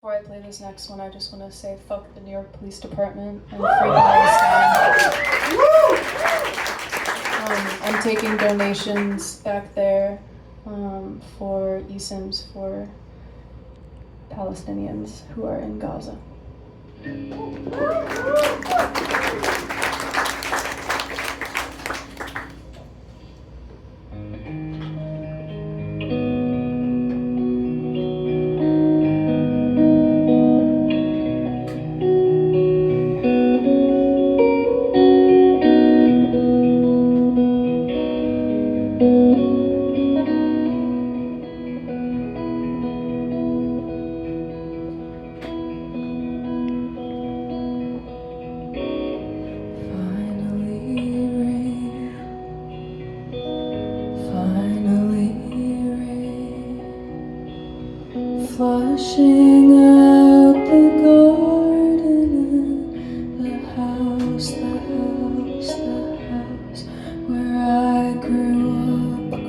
Before I play this next one, I just want to say fuck the New York Police Department and free Palestine. I'm taking donations back there for eSIMs for Palestinians who are in Gaza. Flushing out the garden and the house where I grew up.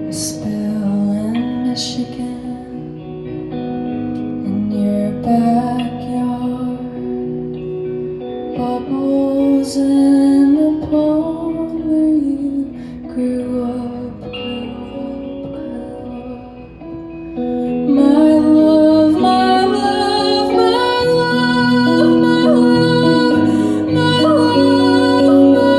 A spill in Michigan in your backyard, bubbles in the pond where you grew up. My love, my love, my love, my love, my love, my love.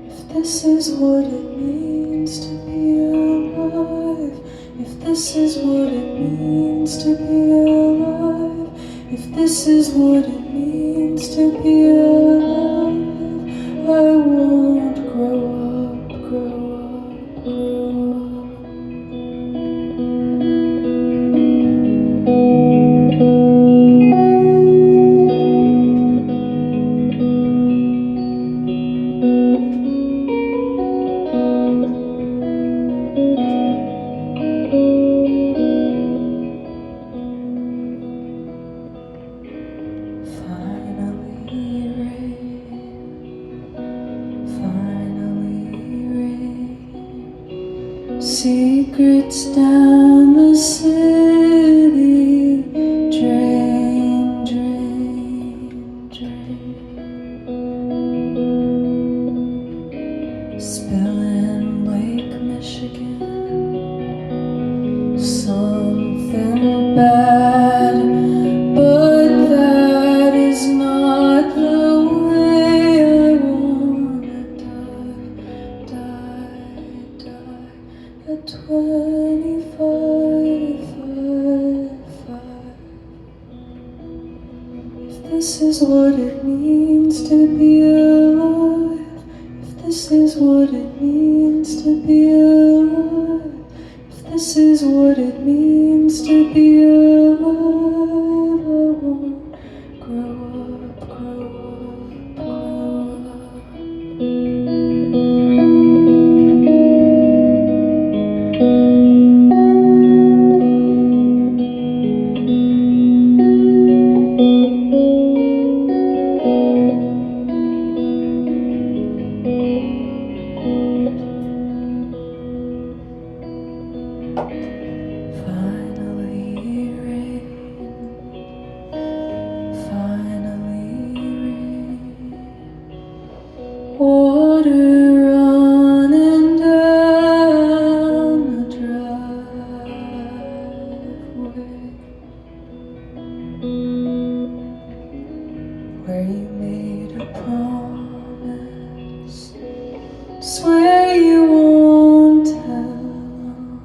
If this is what it means to be alive, if this is what it means to be alive, if this is what it means to be alive, I won't grow up, grow up, grow up. Secrets down the city, drain, drain, drain. Spill in Lake Michigan, something bad, but that is not the way I wanna die. At 25, if this is what it means to be alive, if this is what it means to be alive, if this is what it means to be alive, I won't grow up, grow up, grow up. Water running down the driveway where you made a promise, swear you won't tell.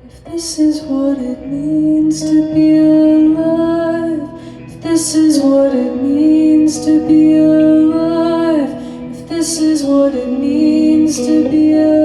If this is what it means to be alive, if this is what it means to be alive, if this is what it means to be alive.